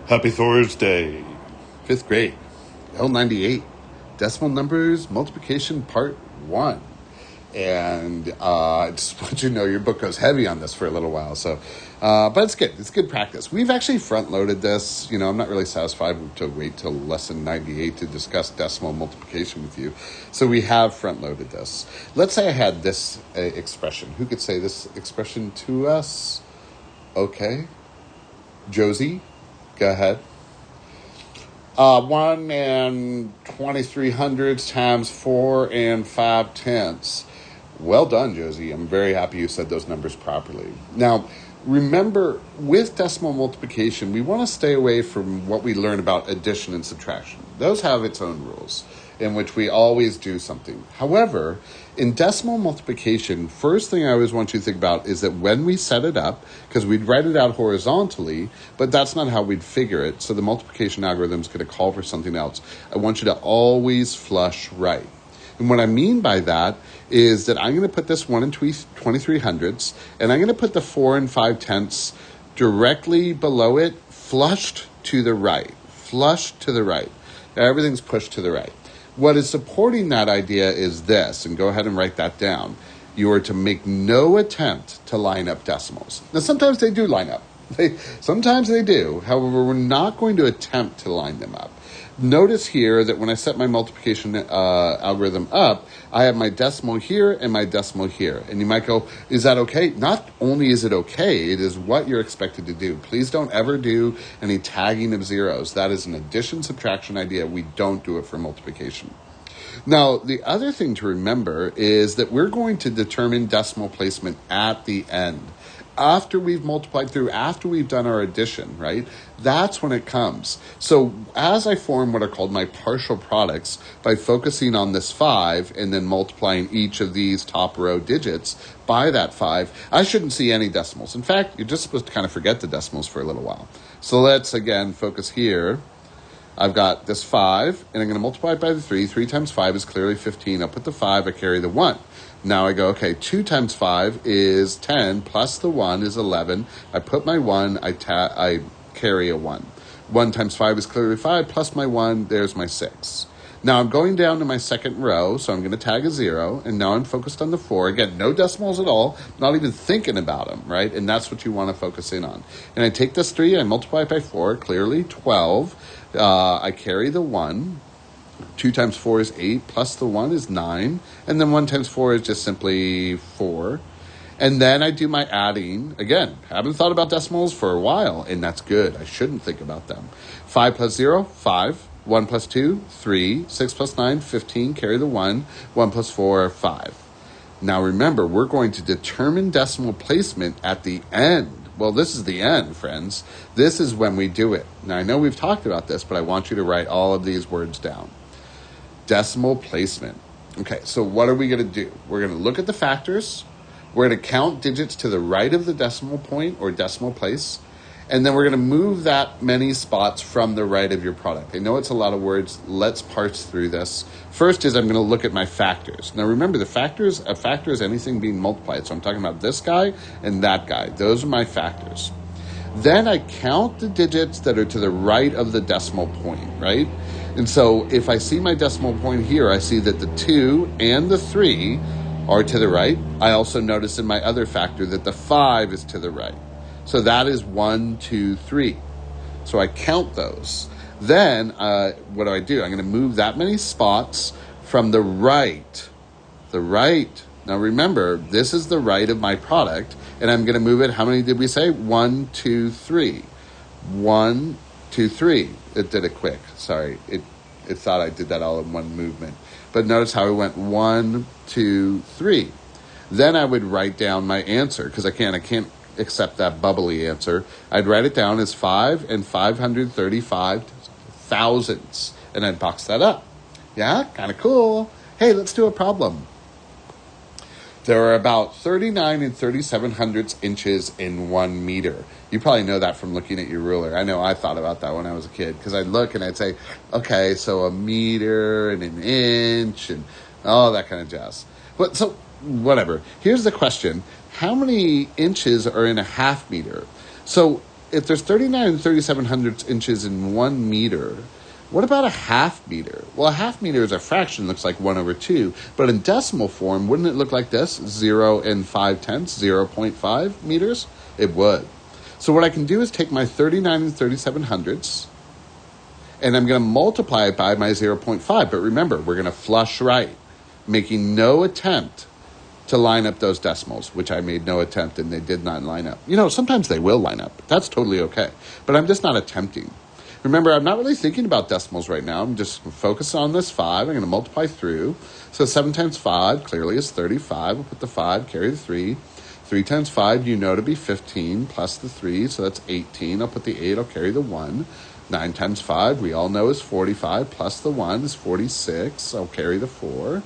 Happy Thursday. 5th grade. L98. Decimal numbers multiplication part 1. And I just want you to know your book goes heavy on this for a little while. But it's good. It's good practice. We've actually front-loaded this. I'm not really satisfied to wait till lesson 98 to discuss decimal multiplication with you. So we have front-loaded this. Let's say I had this expression. Who could say this expression to us? Okay. Josie, go ahead. 1 and 2300 times 4 and 5/10. Well done, Josie. I'm very happy you said those numbers properly. Now, remember, with decimal multiplication, we want to stay away from what we learn about addition and subtraction. Those have its own rules in which we always do something. However, in decimal multiplication, first thing I always want you to think about is that when we set it up, because we'd write it out horizontally, but that's not how we'd figure it, so the multiplication algorithm is going to call for something else. I want you to always flush right. And what I mean by that is that I'm going to put this 1 and 2300ths, and I'm going to put the 4 and 5/10 directly below it, flushed to the right. Flushed to the right. Everything's pushed to the right. What is supporting that idea is this, and go ahead and write that down. You are to make no attempt to line up decimals. Now, sometimes they do line up. Sometimes they do. However, we're not going to attempt to line them up. Notice here that when I set my multiplication algorithm up, I have my decimal here and my decimal here. And you might go, is that okay? Not only is it okay, it is what you're expected to do. Please don't ever do any tagging of zeros. That is an addition subtraction idea. We don't do it for multiplication. Now, the other thing to remember is that we're going to determine decimal placement at the end. After we've multiplied through, after we've done our addition, right? That's when it comes. So as I form what are called my partial products by focusing on this 5 and then multiplying each of these top row digits by that 5, I shouldn't see any decimals. In fact, you're just supposed to kind of forget the decimals for a little while. So let's again focus here. I've got this 5, and I'm going to multiply it by the 3. 3 times 5 is clearly 15. I'll put the 5, I carry the 1. Now I go, okay, 2 times 5 is 10, plus the 1 is 11. I put my 1, I carry a 1. 1 times 5 is clearly 5, plus my 1, there's my 6. Now I'm going down to my second row, so I'm going to tag a 0, and now I'm focused on the 4. Again, no decimals at all, not even thinking about them, right? And that's what you want to focus in on. And I take this 3, I multiply it by 4, clearly 12. I carry the 1. 2 times 4 is 8, plus the 1 is 9, and then 1 times 4 is just simply 4. And then I do my adding. Again, haven't thought about decimals for a while, and that's good. I shouldn't think about them. 5 plus 0, 5. 1 plus 2, 3. 6 plus 9, 15. Carry the 1. 1 plus 4, 5. Now remember, we're going to determine decimal placement at the end. Well, this is the end, friends. This is when we do it. Now, I know we've talked about this, but I want you to write all of these words down. Decimal placement. Okay, so what are we going to do? We're going to look at the factors. We're going to count digits to the right of the decimal point or decimal place. And then we're going to move that many spots from the right of your product. I know it's a lot of words. Let's parse through this. First is I'm going to look at my factors. Now remember, a factor is anything being multiplied. So I'm talking about this guy and that guy. Those are my factors. Then I count the digits that are to the right of the decimal point, right? And so if I see my decimal point here, I see that the 2 and the 3 are to the right. I also notice in my other factor that the 5 is to the right. So that is 1, 2, 3. So I count those. Then what do? I'm going to move that many spots from the right. The right. Now remember, this is the right of my product, and I'm going to move it. How many did we say? 1, 2, 3. 1, 2, 3. It did it quick. Sorry. It thought I did that all in one movement. But notice how I went 1, 2, 3. Then I would write down my answer, because I can't accept that bubbly answer. I'd write it down as 5 and 535 thousandths, and I'd box that up. Yeah, kind of cool. Hey, let's do a problem. There are about 39 and 37 hundredths inches in 1 meter. You probably know that from looking at your ruler. I know I thought about that when I was a kid, because I'd look and I'd say, okay, so a meter and an inch and all that kind of jazz. But so whatever. Here's the question. How many inches are in a half meter? So if there's 39 and 37 hundredths inches in 1 meter, what about a half meter? Well, a half meter is a fraction, looks like 1/2, but in decimal form, wouldn't it look like this? 0 and 5/10, 0.5 meters? It would. So what I can do is take my 39 and 37 hundredths, and I'm going to multiply it by my 0.5. But remember, we're going to flush right, making no attempt to line up those decimals, which I made no attempt, and they did not line up. Sometimes they will line up. That's totally okay. But I'm just not attempting. Remember, I'm not really thinking about decimals right now. I'm just focused on this 5. I'm going to multiply through. So 7 times 5 clearly is 35. We'll put the 5, carry the 3. 3 times 5, to be 15, plus the 3, so that's 18. I'll put the 8, I'll carry the 1. 9 times 5, we all know is 45, plus the 1 is 46. I'll carry the 4.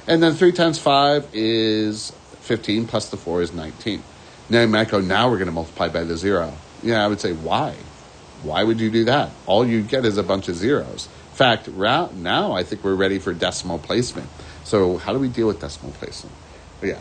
And then 3 times 5 is 15, plus the 4 is 19. Now you might go, now we're going to multiply by the 0. I would say, why? Why would you do that? All you get is a bunch of zeros. In fact, now I think we're ready for decimal placement. So how do we deal with decimal placement?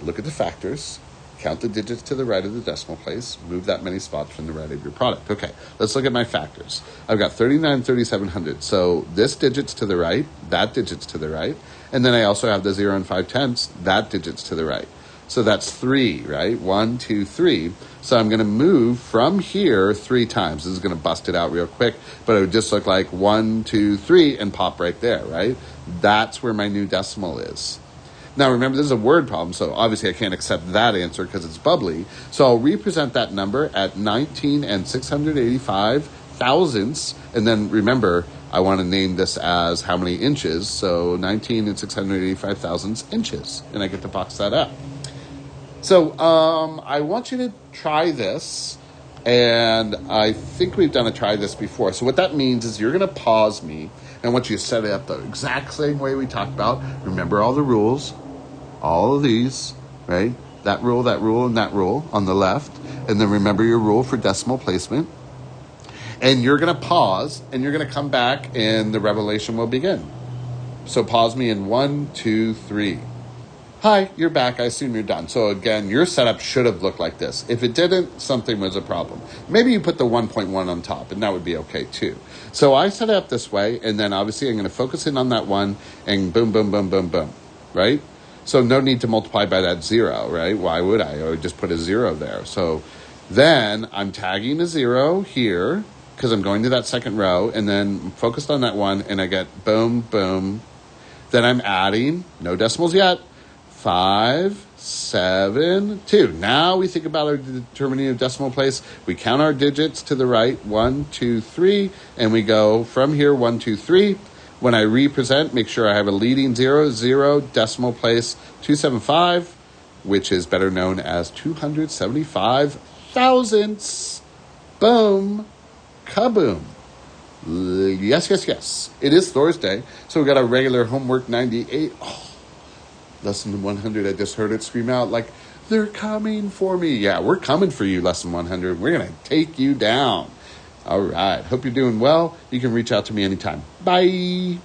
Look at the factors. Count the digits to the right of the decimal place. Move that many spots from the right of your product. Okay, let's look at my factors. I've got 39 3700. So this digit's to the right, that digit's to the right. And then I also have the 0 and 5/10, that digit's to the right. So that's 3, right? 1, 2, 3. So I'm going to move from here 3 times. This is going to bust it out real quick, but it would just look like 1, 2, 3 and pop right there, right? That's where my new decimal is. Now, remember, this is a word problem, so obviously I can't accept that answer because it's bubbly. So I'll represent that number at 19 and 685 thousandths. And then remember, I want to name this as how many inches. So 19 and 685 thousandths inches. And I get to box that up. So I want you to try this. And I think we've done a try this before. So what that means is you're going to pause me. And I want you to set it up the exact same way we talked about. Remember all the rules. All of these, right? That rule, and that rule on the left. And then remember your rule for decimal placement. And you're going to pause, and you're going to come back, and the revelation will begin. So pause me in 1, 2, 3. Hi, you're back. I assume you're done. So again, your setup should have looked like this. If it didn't, something was a problem. Maybe you put the 1.1 on top, and that would be okay too. So I set it up this way, and then obviously I'm going to focus in on that 1, and boom, boom, boom, boom, boom, right? So no need to multiply by that 0, right? Why would I? I would just put a 0 there. So then I'm tagging a 0 here because I'm going to that second row, and then focused on that 1, and I get boom, boom. Then I'm adding, no decimals yet, 5, 7, 2. Now we think about our determinative decimal place. We count our digits to the right, 1, 2, 3, and we go from here, 1, 2, 3. When I represent, make sure I have a leading 0, 0, decimal place 275, which is better known as 275 thousandths. Boom. Kaboom. Yes, yes, yes. It is Thursday, so we got our regular homework 98. Oh, lesson 100, I just heard it scream out like, they're coming for me. Yeah, we're coming for you, lesson 100. We're going to take you down. All right. Hope you're doing well. You can reach out to me anytime. Bye.